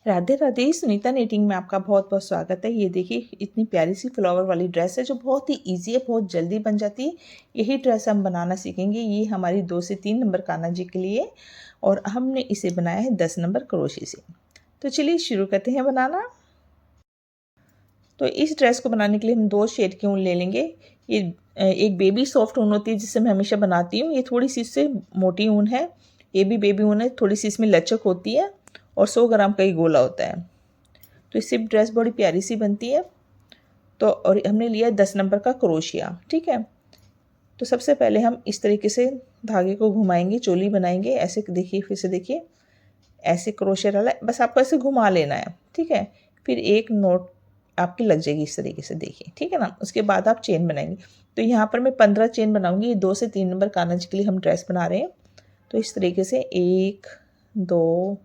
Radhe Radhe. Sunita netting में आपका बहुत बहुत स्वागत है। ये देखिए इतनी प्यारी सी फ्लावर वाली ड्रेस है जो बहुत ही इजी है, बहुत जल्दी बन जाती है। यही ड्रेस हम बनाना सीखेंगे। ये हमारी 2 से 3 नंबर कान्हा जी के लिए, और हमने इसे बनाया है 10 नंबर क्रोशे से। तो चलिए शुरू करते हैं बनाना। तो इस ड्रेस को बनाने के लिए हम 2 शेड की ऊन ले लेंगे। ये एक बेबी सॉफ्ट ऊन होती है जिससे मैं हमेशा बनाती हूँ। ये थोड़ी सी इससे मोटी ऊन है। ये भी बेबी ऊन है, थोड़ी सी इसमें लचक होती है और 100 ग्राम का ही गोला होता है। तो इससे ड्रेस बड़ी प्यारी सी बनती है। तो और हमने लिया 10 नंबर का क्रोशिया। ठीक है, तो सबसे पहले हम इस तरीके से धागे को घुमाएंगे, चोली बनाएंगे। ऐसे देखिए, फिर से देखिए, ऐसे क्रोशिया डाला, बस आपको ऐसे घुमा लेना है। ठीक है, फिर एक नोट आपकी लग जाएगी इस तरीके से, देखिए। ठीक है ना, उसके बाद आप चेन बनाएंगे। तो यहाँ पर मैं 15 चेन बनाऊंगी। ये 2 से 3 नंबर कान्हा जी के लिए हम ड्रेस बना रहे हैं। तो इस तरीके से 1 2,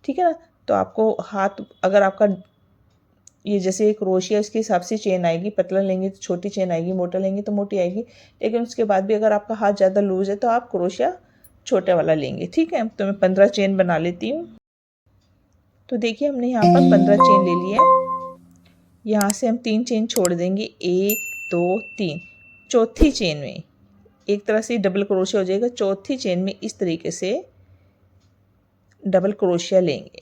ठीक है ना। तो आपको हाथ, अगर आपका ये जैसे एक क्रोशिया, इसके हिसाब से चेन आएगी। पतला लेंगे तो छोटी चेन आएगी, मोटा लेंगे तो मोटी आएगी। लेकिन उसके बाद भी अगर आपका हाथ ज़्यादा लूज है तो आप क्रोशिया छोटा वाला लेंगे। ठीक है, तो मैं 15 चेन बना लेती हूँ। तो देखिए हमने यहाँ पर 15 चेन ले लिया है। यहाँ से हम 3 चेन छोड़ देंगे, 1 2 3। चौथी चेन में एक तरह से डबल क्रोशिया हो जाएगा। चौथी चेन में इस तरीके से डबल क्रोशिया लेंगे।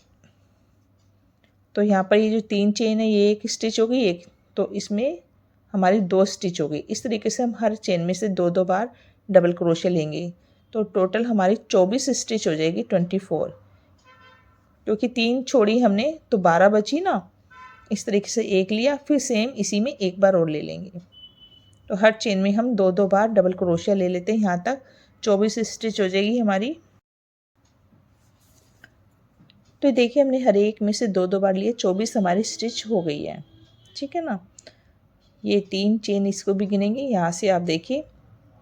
तो यहाँ पर ये जो 3 चेन है, ये एक स्टिच हो गई एक, तो इसमें हमारी 2 स्टिच हो गई। इस तरीके से हम हर चेन में से 2 2 बार डबल क्रोशिया लेंगे। तो टोटल हमारी 24 स्टिच हो जाएगी, 24। क्योंकि 3 छोड़ी हमने तो 12 बची ना। इस तरीके से एक लिया, फिर सेम इसी में एक बार और ले लेंगे। तो हर चेन में हम 2 2 बार डबल क्रोशिया ले लेते हैं। यहाँ तक 24 स्टिच हो जाएगी हमारी। तो देखिए हमने हर एक में से 2 2 बार लिए, 24 हमारी स्टिच हो गई है। ठीक है ना। ये 3 चेन इसको भी गिनेंगे। यहाँ से आप देखिए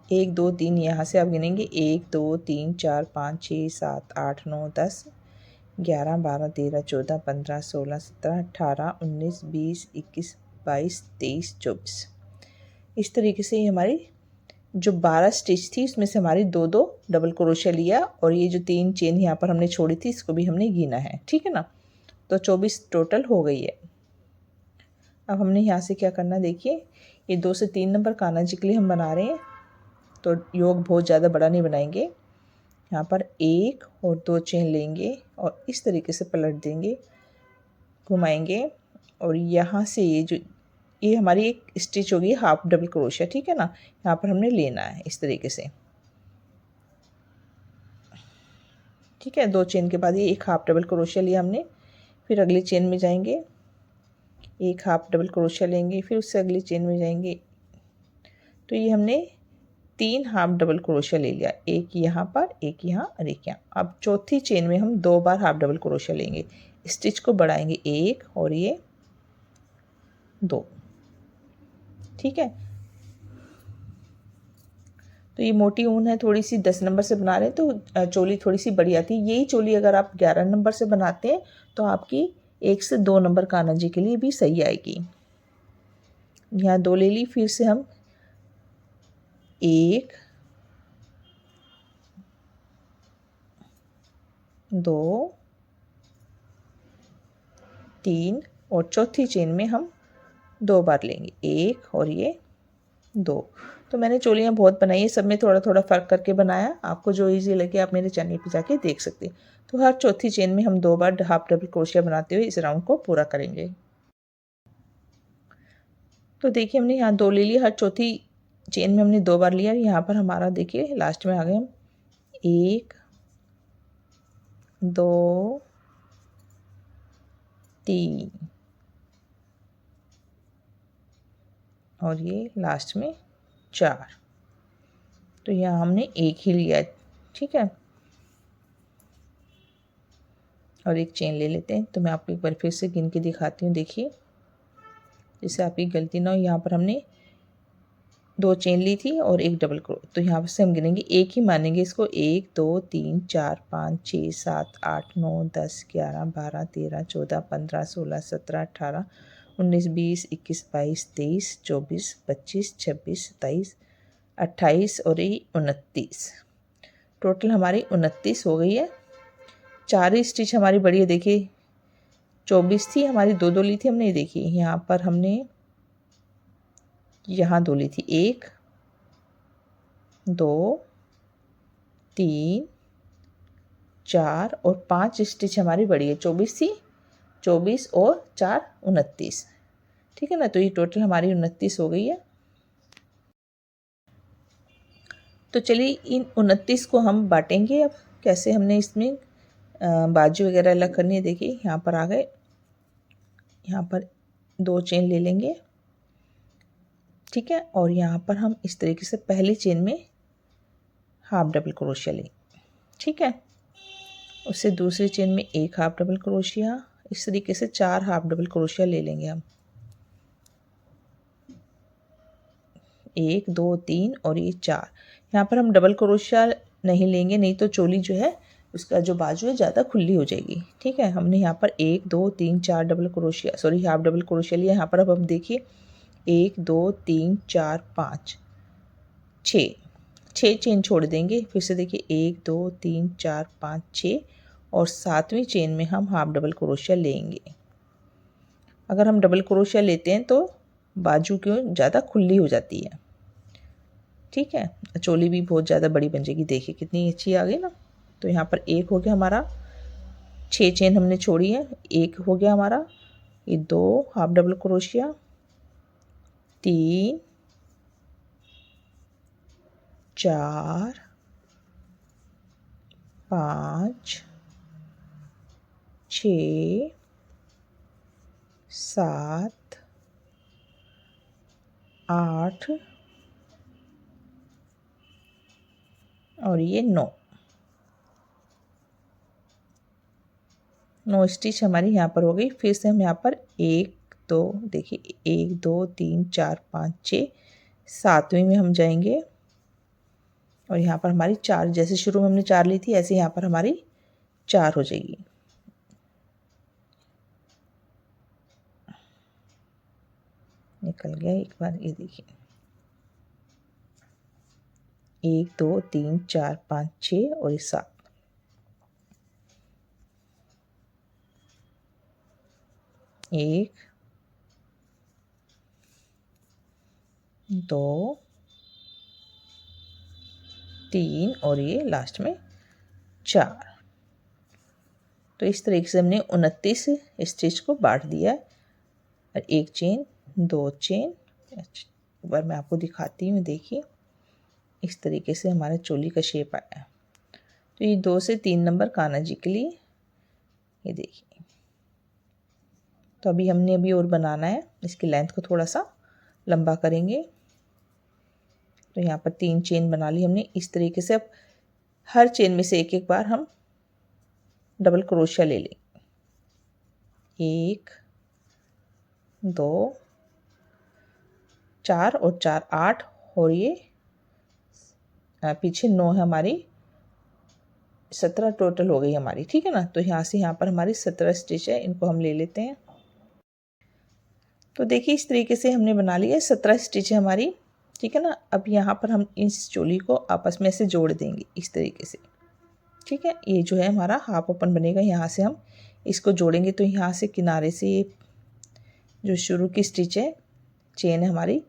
1 2 3, यहाँ से आप गिनेंगे 1 2 3 4 5 6 7 8 9 10 11 12 13 14 15 16 17 18 19 20 21 22 23 24। इस तरीके से ये हमारी जो 12 स्टिच थी उसमें से हमारी 2 2 डबल क्रोशिया लिया, और ये जो 3 चेन यहाँ पर हमने छोड़ी थी इसको भी हमने गिना है। ठीक है ना। तो 24 टोटल हो गई है। अब हमने यहाँ से क्या करना, देखिए ये 2 से 3 नंबर कान्हा जी के लिए हम बना रहे हैं। तो योग बहुत ज़्यादा बड़ा नहीं बनाएंगे। यहाँ पर 1 और 2 चेन लेंगे और इस तरीके से पलट देंगे, घुमाएंगे, और यहाँ से ये हमारी एक स्टिच होगी हाफ डबल क्रोशिया। ठीक है ना, यहाँ पर हमने लेना है इस तरीके से। ठीक है, 2 चेन के बाद ये एक हाफ डबल क्रोशिया लिया हमने। फिर अगली चेन में जाएंगे, एक हाफ डबल क्रोशिया लेंगे, फिर उससे अगली चेन में जाएंगे। तो ये हमने 3 हाफ डबल क्रोशिया ले लिया, एक यहाँ पर, एक यहाँ और एक यहाँ। अब चौथी चेन में हम 2 बार हाफ डबल क्रोशिया लेंगे, स्टिच को बढ़ाएंगे 1 और ये 2। ठीक है, तो ये मोटी ऊन है थोड़ी सी, 10 नंबर से बना रहे हैं तो चोली थोड़ी सी बड़ी आती है। यही चोली अगर आप 11 नंबर से बनाते हैं तो आपकी 1 से 2 नंबर कान्हा जी के लिए भी सही आएगी। यहाँ 2 ले ली, फिर से हम 1 2 3, और चौथी चेन में हम 2 बार लेंगे, 1 और ये 2। तो मैंने चोलियाँ बहुत बनाई है, सब में थोड़ा थोड़ा फ़र्क करके बनाया। आपको जो इजी लगे आप मेरे चैनल पे जाके देख सकते हैं। तो हर चौथी चेन में हम 2 बार हाफ डबल क्रोशिया बनाते हुए इस राउंड को पूरा करेंगे। तो देखिए हमने यहाँ 2 ले लिया, हर चौथी चेन में हमने 2 बार लिया। यहाँ पर हमारा देखिए लास्ट में आ गए हम 1 2 3 और ये लास्ट में 4। तो यहाँ हमने एक ही लिया है। ठीक है, और एक चेन ले लेते हैं। तो मैं आपको एक बार फिर से गिन के दिखाती हूँ, देखिए जिससे आपकी गलती ना हो। यहाँ पर हमने 2 चेन ली थी और एक डबल क्रो, तो यहाँ से हम गिनेंगे, एक ही मानेंगे इसको, 1 2 3 4 5 6 7 8 9 10 11 12 13 14 15 16 17 18 19 20 21 22 23 24 25 26 27 28 और ये 29। टोटल हमारी 29 हो गई है। 4 ही स्टिच हमारी बड़ी है, देखिए 24 थी हमारी, दो ली थी हमने। ये देखिए यहाँ पर हमने यहाँ 2 ली थी, 1 2 3 4 और 5 स्टिच हमारी बढ़ी है। 24 थी, 24 और 4 29, ठीक है ना। तो ये टोटल हमारी 29 हो गई है। तो चलिए इन 29 को हम बांटेंगे। अब कैसे हमने इसमें बाजू वगैरह अलग करनी है। देखिए यहाँ पर आ गए, यहाँ पर 2 चेन ले लेंगे, ठीक है। और यहाँ पर हम इस तरीके से पहली चेन में हाफ डबल क्रोशिया लेंगे, ठीक है। उससे दूसरी चेन में 1 हाफ डबल क्रोशिया, इस तरीके से 4 हाफ डबल क्रोशिया ले लेंगे हम। 1 2 3 और ये 4। यहाँ पर हम डबल क्रोशिया नहीं लेंगे, नहीं तो चोली जो है उसका जो बाजू है ज़्यादा खुली हो जाएगी, ठीक है। हमने यहाँ पर 1 2 3 4 double crochet, sorry half double crochet लिया। यहाँ पर अब हम देखिए 1 2 3 4 5 6 चेन छोड़ देंगे। फिर से देखिए 1 2 3 4 5 6 और 7वीं चेन में हम हाफ डबल क्रोशिया लेंगे। अगर हम डबल क्रोशिया लेते हैं तो बाजू क्यों ज़्यादा खुली हो जाती है, ठीक है। चोली भी बहुत ज़्यादा बड़ी बन जाएगी। देखिए कितनी अच्छी आ गई ना। तो यहाँ पर 1 हो गया हमारा, 6 चेन हमने छोड़ी है, 1 हो गया हमारा, ये 2 हाफ डबल क्रोशिया, 3 4 5 6 7 8 और ये 9 स्टिच हमारी यहाँ पर हो गई। फिर से हम यहाँ पर 1 2 देखिए 1 2 3 4 5 6 7वीं में हम जाएंगे और यहाँ पर हमारी 4, जैसे शुरू में हमने 4 ली थी ऐसे यहाँ पर हमारी 4 हो जाएगी। निकल गया एक बार, ये देखिए 1 2 3 4 5 6 और ये 7। 1 2 3 और ये लास्ट में 4। तो इस तरीके से हमने 29 स्टिच को बांट दिया है। और 1 चेन 2 चेन, एक बार मैं आपको दिखाती हूँ। देखिए इस तरीके से हमारा चोली का शेप आया है। तो ये 2 से 3 नंबर कान्हा जी के लिए, ये देखिए। तो अभी और बनाना है, इसकी लेंथ को थोड़ा सा लंबा करेंगे। तो यहाँ पर 3 चेन बना ली हमने इस तरीके से। अब हर चेन में से एक बार हम डबल क्रोशिया ले लें। 1 2 4 और 4 8 और ये पीछे 9 है हमारी, 17 टोटल हो गई हमारी, ठीक है ना। तो यहाँ से यहाँ पर हमारी 17 स्टिच है, इनको हम ले लेते हैं। तो देखिए इस तरीके से हमने बना लिया है, 17 स्टिच है हमारी, ठीक है ना। अब यहाँ पर हम इस चोली को आपस में से जोड़ देंगे इस तरीके से, ठीक है। ये जो है हमारा हाफ ओपन बनेगा, यहाँ से हम इसको जोड़ेंगे। तो यहाँ से किनारे से ये जो शुरू की स्टिच है, चेन है हमारी,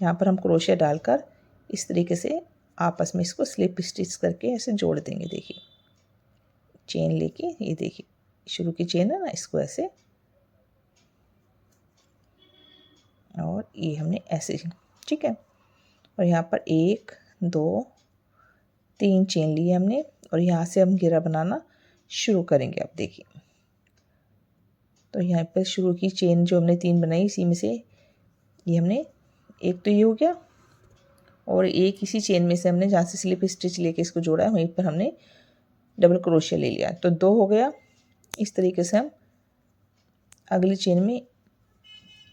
यहाँ पर हम क्रोशिया डालकर इस तरीके से आपस में इसको स्लिप स्टिच करके ऐसे जोड़ देंगे। देखिए चेन लेके, ये देखिए शुरू की चेन है ना, इसको ऐसे, और ये हमने ऐसे, ठीक है। और यहाँ पर 1 2 3 चेन लिए हमने और यहाँ से हम घेरा बनाना शुरू करेंगे। अब देखिए तो यहाँ पर शुरू की चेन जो हमने 3 बनाई, इसी में से ये हमने एक तो ये हो गया और एक इसी चेन में से हमने जहाँ से स्लिप स्टिच लेके इसको जोड़ा है वहीं पर हमने डबल क्रोशिया ले लिया, तो 2 हो गया। इस तरीके से हम अगली चेन में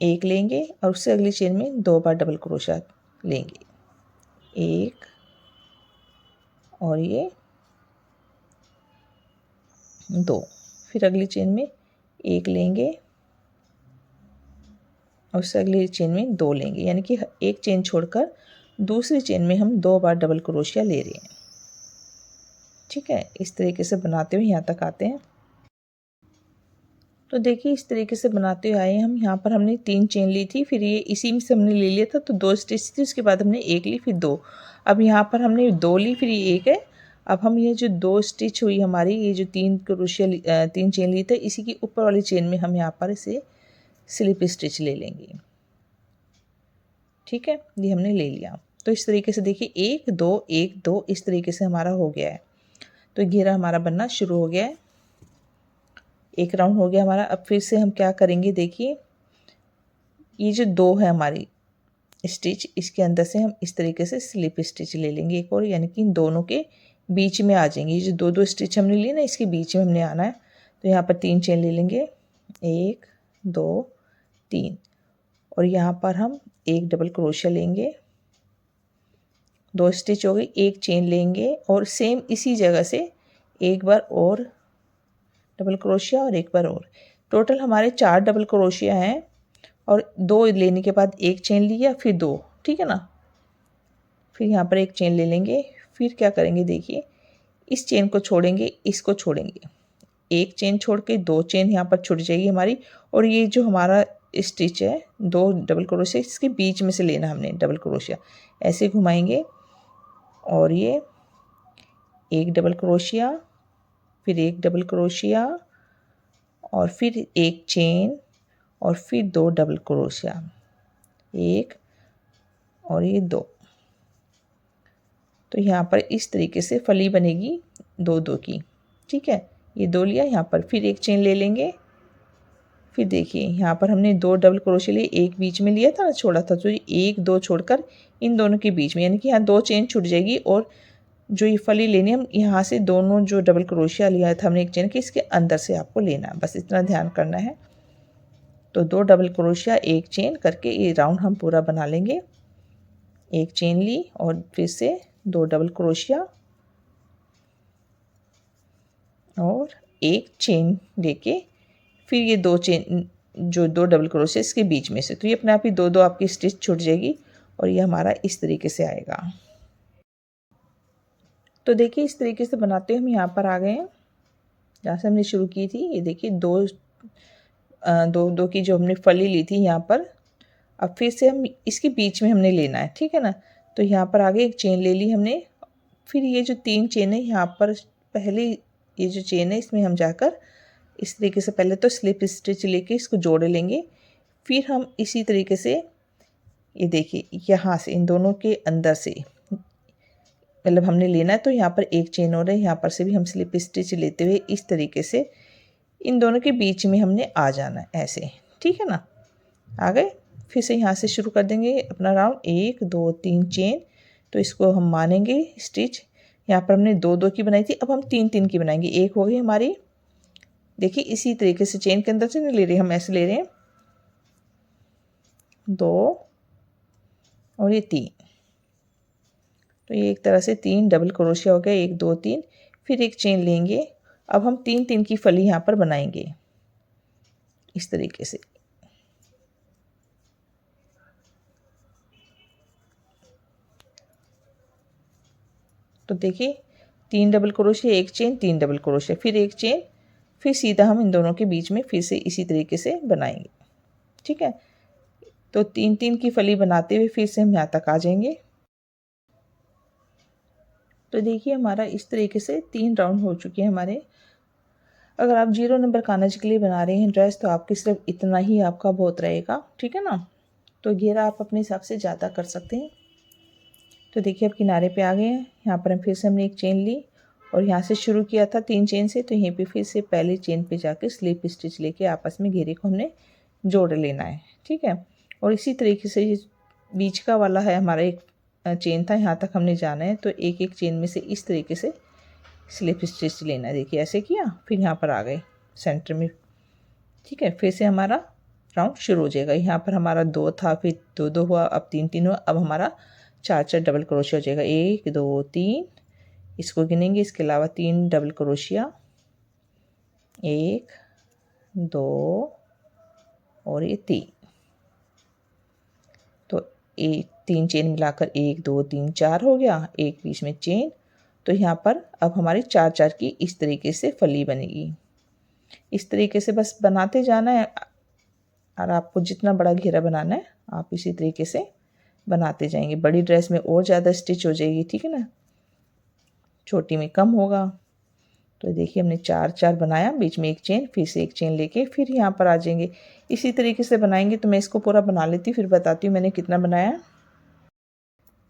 1 लेंगे और उससे अगली चेन में 2 बार डबल क्रोशिया लेंगे, 1 और ये 2। फिर अगली चेन में 1 लेंगे और उससे अगली चेन में 2 लेंगे, यानी कि एक चेन छोड़कर दूसरी चेन में हम 2 बार डबल क्रोशिया ले रहे हैं, ठीक है। इस तरीके से बनाते हुए यहाँ तक आते हैं। तो देखिए इस तरीके से बनाते हुए आए हम। यहाँ पर हमने 3 चेन ली थी, फिर ये इसी में से हमने ले लिया था तो 2 स्टिच थी, उसके बाद हमने 1 ली फिर 2। अब यहाँ पर हमने 2 ली फिर ये 1 है। अब हम ये जो 2 स्टिच हुई हमारी, ये जो 3 क्रोशिया 3 चेन ली थे, इसी की ऊपर वाली चेन में हम यहाँ पर इसे स्लिप स्टिच ले लेंगे। ठीक है, ये हमने ले लिया। तो इस तरीके से देखिए 1 2 1 2 इस तरीके से हमारा हो गया है। तो घेरा हमारा बनना शुरू हो गया है। एक राउंड हो गया हमारा। अब फिर से हम क्या करेंगे, देखिए ये जो 2 है हमारी स्टिच, इसके अंदर से हम इस तरीके से स्लिप स्टिच ले लेंगे एक और, यानी कि इन दोनों के बीच में आ जाएंगे। ये जो 2 स्टिच हमने लिए ना, इसके बीच में हमने आना है। तो यहाँ पर 3 चेन ले लेंगे, 1 2 3, और यहाँ पर हम एक डबल क्रोशिया लेंगे, 2 स्टिच हो गई, एक चेन लेंगे और सेम इसी जगह से एक बार और डबल क्रोशिया और एक बार और। टोटल हमारे 4 डबल क्रोशिया हैं और 2 लेने के बाद एक चेन लिया फिर 2, ठीक है ना। फिर यहाँ पर एक चेन ले लेंगे, फिर क्या करेंगे, देखिए इस चेन को छोड़ेंगे, इसको छोड़ेंगे, एक चेन छोड़ के 2 चेन यहाँ पर छूट जाएगी हमारी। और ये जो हमारा स्टिच है 2 डबल क्रोशिया, इसके बीच में से लेना हमने डबल क्रोशिया, ऐसे घुमाएंगे और ये एक डबल क्रोशिया, फिर एक डबल क्रोशिया और फिर एक चेन और फिर 2 डबल क्रोशिया, 1 और ये 2। तो यहाँ पर इस तरीके से फली बनेगी 2 2 की। ठीक है, ये 2 लिया, यहाँ पर फिर एक चेन ले लेंगे। फिर देखिए यहाँ पर हमने 2 डबल क्रोशिया लिए, एक बीच में लिया था ना, छोड़ा था, तो 1 2 छोड़कर इन दोनों के बीच में, यानी कि यहाँ 2 चेन छूट जाएगी। और जो ये फली लेनी है, हम यहाँ से दोनों जो डबल क्रोशिया लिया था हमने एक चेन के, इसके अंदर से आपको लेना है, बस इतना ध्यान करना है। तो 2 डबल क्रोशिया एक चेन करके ये राउंड हम पूरा बना लेंगे। एक चेन ली और फिर से 2 डबल क्रोशिया और एक चेन लेके फिर ये 2 चेन, जो 2 डबल क्रोशिया इसके बीच में से, तो ये अपने आप ही 2 2 आपकी स्टिच छूट जाएगी और ये हमारा इस तरीके से आएगा। तो देखिए इस तरीके से बनाते हम यहाँ पर आ गए हैं जहाँ से हमने शुरू की थी। ये देखिए 2 2 की जो हमने फली ली थी यहाँ पर, अब फिर से हम इसके बीच में हमने लेना है, ठीक है ना। तो यहाँ पर आगे एक चेन ले ली हमने, फिर ये जो 3 चेन है यहाँ पर, पहले ये जो चेन है इसमें हम जाकर इस तरीके से पहले तो स्लिप स्टिच लेके इसको जोड़ लेंगे। फिर हम इसी तरीके से ये देखिए यहाँ से इन दोनों के अंदर से मतलब हमने लेना है, तो यहाँ पर एक चेन और है, यहाँ पर से भी हम स्लिप स्टिच लेते हुए इस तरीके से इन दोनों के बीच में हमने आ जाना है ऐसे, ठीक है ना। आ गए, फिर से यहाँ से शुरू कर देंगे अपना राउंड, 1 2 3 चेन। तो इसको हम मानेंगे स्टिच, यहाँ पर हमने 2 2 की बनाई थी, अब हम 3 3 की बनाएंगे। एक हो गई हमारी, देखिए इसी तरीके से चेन के अंदर से नहीं ले रहे, हम ऐसे ले रहे हैं, 2 और ये 3। तो ये एक तरह से 3 डबल क्रोशिया हो गया, 1 2 3, फिर एक चेन लेंगे। अब हम 3 3 की फली यहाँ पर बनाएंगे इस तरीके से। तो देखिए 3 डबल क्रोशिया, एक चेन, 3 डबल क्रोशिया, फिर एक चेन, फिर सीधा हम इन दोनों के बीच में फिर से इसी तरीके से बनाएंगे, ठीक है। तो 3 3 की फली बनाते हुए फिर से हम यहाँ तक आ जाएंगे। तो देखिए हमारा इस तरीके से 3 राउंड हो चुके हैं हमारे। अगर आप 0 नंबर कानज के लिए बना रहे हैं ड्रेस, तो आपकी सिर्फ इतना ही आपका बहुत रहेगा, ठीक है ना। तो घेरा आप अपने हिसाब से ज़्यादा कर सकते हैं। तो देखिए अब किनारे पे आ गए हैं, यहाँ पर हम फिर से हमने एक चेन ली और यहाँ से शुरू किया था 3 चेन से, तो यहीं पे फिर से पहले चेन पे जाके स्लिप स्टिच लेके आपस में घेरे को हमने जोड़ लेना है, ठीक है। और इसी तरीके से ये बीच का वाला है हमारा एक चेन था, यहाँ तक हमने जाना है, तो एक एक चेन में से इस तरीके से स्लिप स्टिच लेना है। देखिए ऐसे किया, फिर यहाँ पर आ गए सेंटर में, ठीक है। फिर से हमारा राउंड शुरू हो जाएगा। यहाँ पर हमारा 2 था, फिर 2 2 हुआ, अब 3 3 हुआ, अब हमारा 4 4 डबल क्रोशिया हो जाएगा, 1 2 3, इसको गिनेंगे, इसके अलावा 3 डबल क्रोशिया, 1 2 और ये 3। तो 3 चेन मिलाकर 1 2 3 4 हो गया, एक बीच में चेन। तो यहाँ पर अब हमारी 4 4 की इस तरीके से फली बनेगी। इस तरीके से बस बनाते जाना है, और आपको जितना बड़ा घेरा बनाना है आप इसी तरीके से बनाते जाएंगे। बड़ी ड्रेस में और ज़्यादा स्टिच हो जाएगी, ठीक है ना, छोटी में कम होगा। तो देखिए हमने 4 बनाया, बीच में एक चेन, फिर से एक चेन लेके फिर यहाँ पर आ जाएंगे। इसी तरीके से बनाएंगे। तो मैं इसको पूरा बना लेती हूँ, फिर बताती हूँ मैंने कितना बनाया।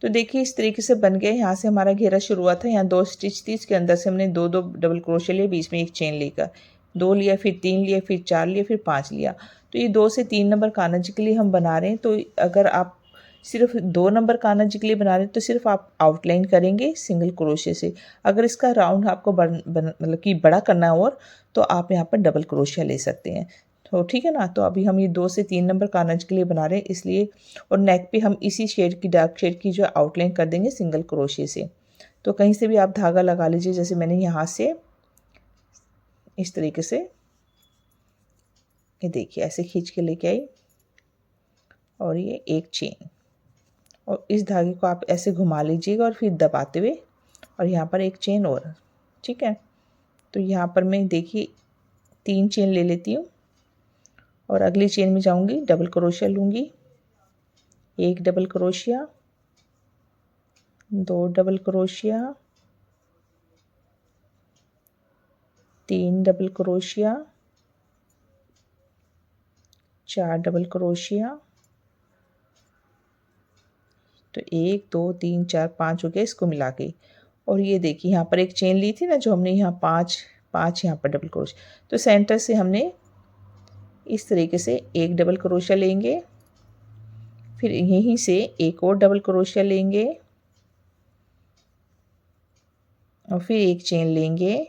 तो देखिए इस तरीके से बन गया। यहाँ से हमारा घेरा शुरू हुआ था, यहाँ 2 स्टिच थी, इसके अंदर से हमने 2 डबल क्रोशिया लिए, बीच में एक चेन लेकर 2 लिया, फिर 3 लिया, फिर 4 लिया, फिर 5 लिया। तो ये 2 से 3 नंबर कान्हा जी के लिए हम बना रहे हैं। तो अगर आप सिर्फ 2 नंबर कान्हा जी के लिए बना रहे हैं तो सिर्फ आप आउटलाइन करेंगे सिंगल क्रोशिया से। अगर इसका राउंड आपको मतलब कि बड़ा करना है और, तो आप यहाँ पर डबल क्रोशिया ले सकते हैं। तो ठीक है ना। तो अभी हम ये 2 से 3 नंबर कान्हा जी के लिए बना रहे हैं इसलिए, और नेक पे हम इसी शेड की, डार्क शेड की जो आउटलाइन कर देंगे सिंगल क्रोशिया से। तो कहीं से भी आप धागा लगा लीजिए, जैसे मैंने यहाँ से इस तरीके से, ये देखिए ऐसे खींच के लेके आई, और ये एक चेन, और इस धागे को आप ऐसे घुमा लीजिएगा और फिर दबाते हुए, और यहाँ पर एक चेन और, ठीक है। तो यहाँ पर मैं देखिए 3 चेन ले लेती हूँ, और अगली चेन में जाऊँगी, डबल क्रोशिया लूँगी, एक double crochet, 2 double crochet, 3 double crochet, 4 double crochet. तो 1 2 3 4 5 हो गया इसको मिला के। और ये देखिए यहाँ पर एक चेन ली थी ना जो हमने, यहाँ 5 यहाँ पर डबल क्रोशिया। तो सेंटर से हमने इस तरीके से एक डबल क्रोशिया लेंगे, फिर यहीं से एक और डबल क्रोशिया लेंगे, और फिर एक चेन लेंगे,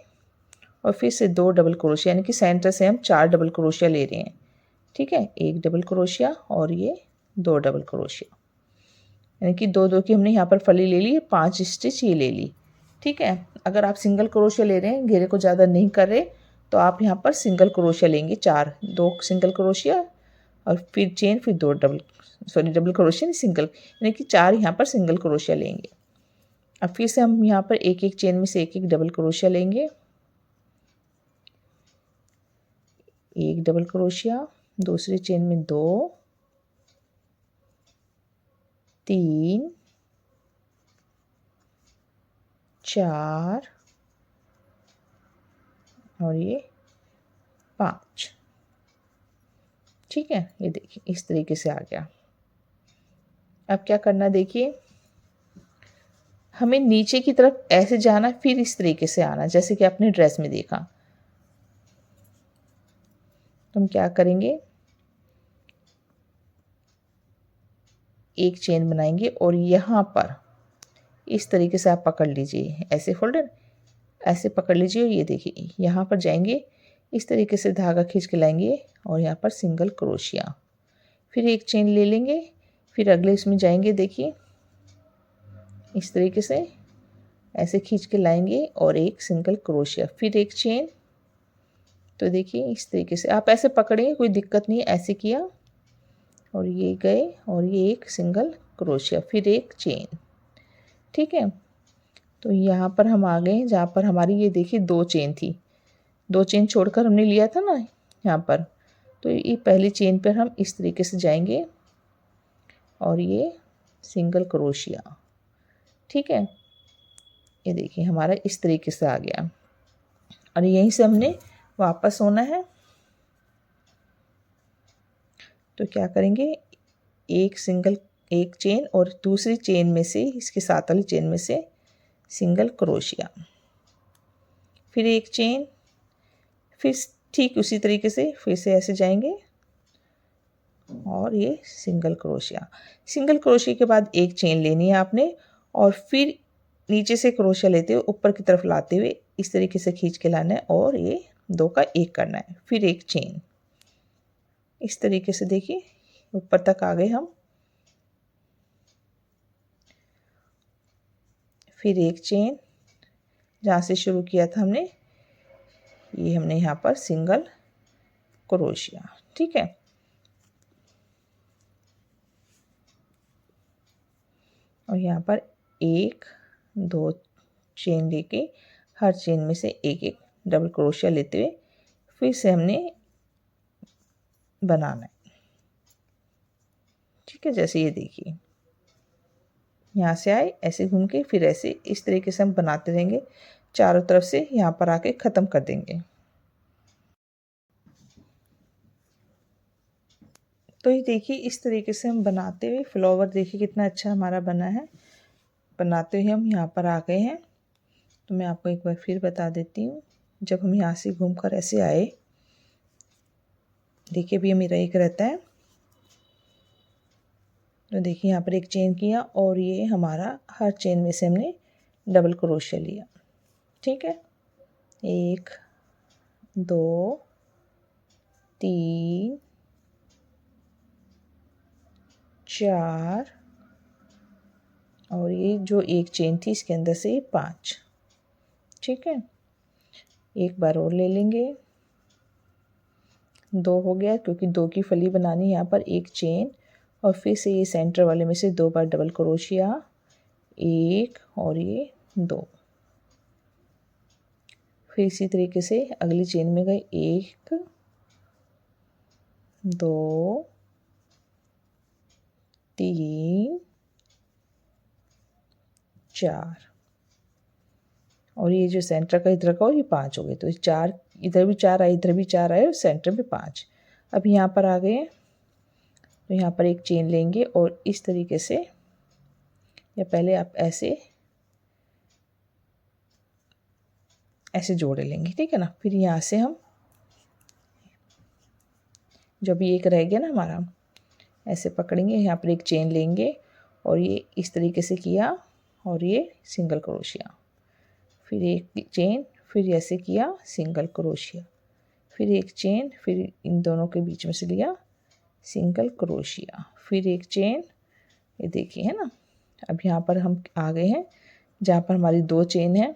और फिर से 2 डबल क्रोशिया, यानी कि सेंटर से हम 4 डबल क्रोशिया ले रहे हैं, ठीक है। एक डबल क्रोशिया और ये 2 डबल क्रोशिया, यानी कि 2 2 की हमने यहाँ पर फली ले ली, 5 स्टिच ये ले ली, ठीक है। अगर आप सिंगल क्रोशिया ले रहे हैं, घेरे को ज़्यादा नहीं कर रहे, तो आप यहाँ पर सिंगल क्रोशिया लेंगे, 2 सिंगल क्रोशिया, और फिर चेन, फिर 2 डबल क्रोशिया नहीं, सिंगल, यानी कि 4 यहाँ पर सिंगल क्रोशिया लेंगे। अब फिर से हम यहाँ पर एक एक चेन में से एक एक डबल क्रोशिया लेंगे, एक डबल क्रोशिया, दूसरी चेन में 2 3 4 और ये 5, ठीक है। ये देखिए इस तरीके से आ गया। अब क्या करना, देखिए हमें नीचे की तरफ ऐसे जाना, फिर इस तरीके से आना, जैसे कि आपने ड्रेस में देखा। तो हम क्या करेंगे, एक चेन बनाएंगे, और यहाँ पर इस तरीके से आप पकड़ लीजिए, ऐसे फोल्डर ऐसे पकड़ लीजिए, ये देखिए यहाँ पर जाएंगे, इस तरीके से धागा खींच के लाएंगे, और यहाँ पर सिंगल क्रोशिया, फिर एक चेन ले लेंगे, फिर अगले इसमें जाएंगे, देखिए इस तरीके से ऐसे खींच के लाएंगे, और एक सिंगल क्रोशिया, फिर एक चेन। तो देखिए इस तरीके से आप ऐसे पकड़ेंगे, कोई दिक्कत नहीं, ऐसे किया और ये गए, और ये एक सिंगल क्रोशिया, फिर एक चेन, ठीक है। तो यहाँ पर हम आ गए जहाँ पर हमारी ये देखिए 2 चेन थी, 2 चेन छोड़कर हमने लिया था ना यहाँ पर। तो ये पहली चेन पर हम इस तरीके से जाएंगे, और ये सिंगल क्रोशिया, ठीक है। ये देखिए हमारा इस तरीके से आ गया, और यहीं से हमने वापस होना है। तो क्या करेंगे, एक चेन, और दूसरी चेन में से, इसके साथ वाली चेन में से सिंगल क्रोशिया, फिर एक चेन, फिर ठीक उसी तरीके से फिर से ऐसे जाएंगे, और ये सिंगल क्रोशिया। सिंगल क्रोशिया के बाद एक चेन लेनी है आपने, और फिर नीचे से क्रोशिया लेते हुए ऊपर की तरफ लाते हुए इस तरीके से खींच के लाना है, और ये 2 का 1 करना है, फिर एक चेन, इस तरीके से देखिए ऊपर तक आ गए हम, फिर एक चेन, जहाँ से शुरू किया था हमने, ये हमने यहाँ पर सिंगल क्रोशिया, ठीक है। और यहाँ पर 1 2 चेन लेके हर चेन में से एक एक डबल क्रोशिया लेते हुए फिर से हमने बनाना है। ठीक है, जैसे ये देखिए यहाँ से आए, ऐसे घूम के फिर ऐसे इस तरीके से हम बनाते रहेंगे, चारों तरफ से यहाँ पर आके ख़त्म कर देंगे। तो ये देखिए इस तरीके से हम बनाते हुए फ्लावर देखिए कितना अच्छा हमारा बना है। बनाते हुए हम यहाँ पर आ गए हैं। तो मैं आपको एक बार फिर बता देती हूँ। जब हम यहाँ से घूमकर ऐसे आए, देखिए अभी मेरा एक रहता है, तो देखिए यहाँ पर एक चेन किया और ये हमारा हर चेन में से हमने डबल क्रोशिया लिया। ठीक है, 1 2 3 4 और ये जो एक चेन थी इसके अंदर से 5। ठीक है, एक बार और ले लेंगे, 2 हो गया, क्योंकि 2 की फली बनानी है। यहाँ पर एक चेन और फिर से ये सेंटर वाले में से 2 बार डबल क्रोशिया, 1 और ये 2। फिर इसी तरीके से अगली चेन में गए, 1 2 3 4 और ये जो सेंटर का इधर का हो ये 5 हो गए। तो 4 इधर भी 4 आए, इधर भी 4 आए और सेंटर में 5। अब यहाँ पर आ गए, तो यहाँ पर एक चेन लेंगे और इस तरीके से, या पहले आप ऐसे ऐसे जोड़े लेंगे। ठीक है ना, फिर यहाँ से हम जब ये एक रह गया ना हमारा, ऐसे पकड़ेंगे, यहाँ पर एक चेन लेंगे और ये इस तरीके से किया और ये सिंगल क्रोशिया, फिर एक चेन, फिर ऐसे किया सिंगल क्रोशिया, फिर एक चेन, फिर इन दोनों के बीच में से लिया सिंगल क्रोशिया, फिर एक चेन, ये देखिए है ना। अब यहाँ पर हम आ गए हैं जहाँ पर हमारी 2 चेन है,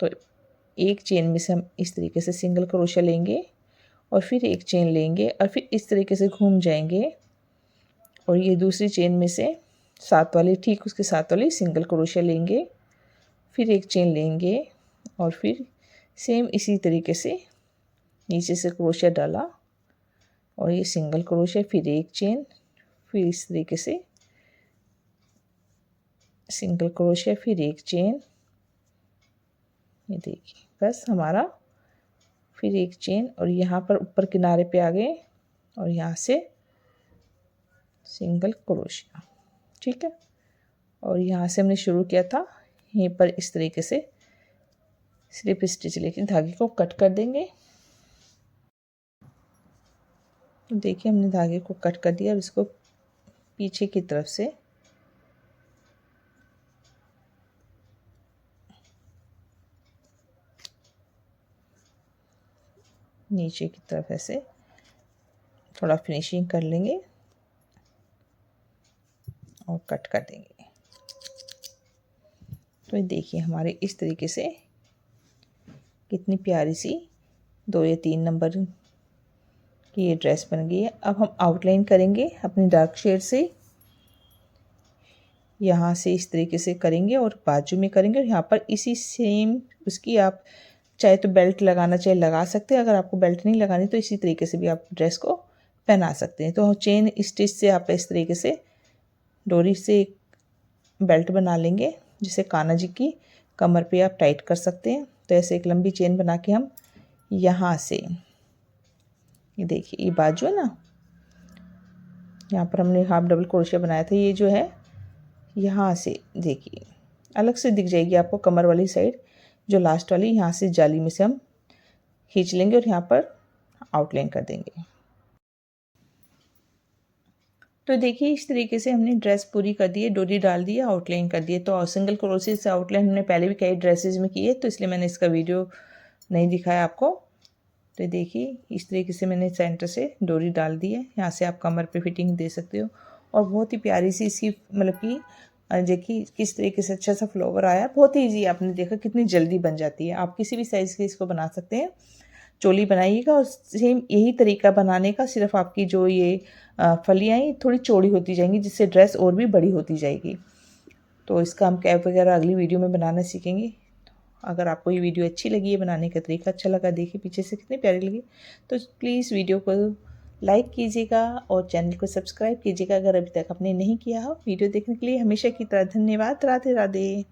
तो एक चेन में से हम इस तरीके से सिंगल क्रोशिया लेंगे और फिर एक चेन लेंगे और फिर इस तरीके से घूम जाएंगे और ये दूसरी चेन में से 7 वाली, ठीक उसके 7 वाली सिंगल क्रोशिया लेंगे, फिर एक चेन लेंगे और फिर सेम इसी तरीके से नीचे से क्रोशिया डाला और ये सिंगल क्रोशिया, फिर एक चेन, फिर इस तरीके से सिंगल क्रोशिया, फिर एक चेन, ये देखिए बस हमारा, फिर एक चेन और यहाँ पर ऊपर किनारे पे आ गए और यहाँ से सिंगल क्रोशिया। ठीक है, और यहाँ से हमने शुरू किया था, यहीं पर इस तरीके से स्लिप स्टिच लेके धागे को कट कर देंगे। देखिए हमने धागे को कट कर दिया, अब इसको पीछे की तरफ से नीचे की तरफ ऐसे थोड़ा फिनिशिंग कर लेंगे और कट कर देंगे। तो ये देखिए हमारे इस तरीके से कितनी प्यारी सी 2 या 3 नंबर की ये ड्रेस बन गई है। अब हम आउटलाइन करेंगे अपनी डार्क शेड से, यहाँ से इस तरीके से करेंगे और बाजू में करेंगे और यहाँ पर इसी सेम उसकी आप चाहे तो बेल्ट लगाना चाहे लगा सकते हैं, अगर आपको बेल्ट नहीं लगानी तो इसी तरीके से भी आप ड्रेस को पहना सकते हैं। तो चेन स्टिच से आप इस तरीके से डोरी से एक बेल्ट बना लेंगे, जिसे कान्हा जी की कमर पे आप टाइट कर सकते हैं। तो ऐसे एक लंबी चेन बना के हम यहाँ से, ये देखिए ये बाजू है ना, यहाँ पर हमने हाफ डबल क्रोशिया बनाया था, ये जो है यहाँ से देखिए अलग से दिख जाएगी आपको कमर वाली साइड, जो लास्ट वाली यहाँ से जाली में से हम खींच लेंगे और यहाँ पर आउटलाइन कर देंगे। तो देखिए इस तरीके से हमने ड्रेस पूरी कर दी है, डोरी डाल दी है, आउटलाइन कर दी है। तो सिंगल क्रोशिया से आउटलाइन हमने पहले भी कई ड्रेसेस में की है, तो इसलिए मैंने इसका वीडियो नहीं दिखाया आपको। तो देखिए इस तरीके से मैंने सेंटर से डोरी डाल दी है, यहाँ से आप कमर पे फिटिंग दे सकते हो। और बहुत ही प्यारी सी इसकी मतलब कि देखिए किस तरीके से अच्छा सा फ्लावर आया, बहुत ही ईजी, आपने देखा कितनी जल्दी बन जाती है। आप किसी भी साइज़ की इसको बना सकते हैं। चोली बनाइएगा और सेम यही तरीका बनाने का, सिर्फ आपकी जो ये फलियाँ हैं थोड़ी चौड़ी होती जाएंगी, जिससे ड्रेस और भी बड़ी होती जाएगी। तो इसका हम कैप वगैरह अगली वीडियो में बनाना सीखेंगे। अगर आपको ये वीडियो अच्छी लगी है, बनाने का तरीका अच्छा लगा, देखिए पीछे से कितनी प्यारी लगी, तो प्लीज़ वीडियो को लाइक कीजिएगा और चैनल को सब्सक्राइब कीजिएगा अगर अभी तक आपने नहीं किया हो। वीडियो देखने के लिए हमेशा की तरह धन्यवाद। राधे राधे।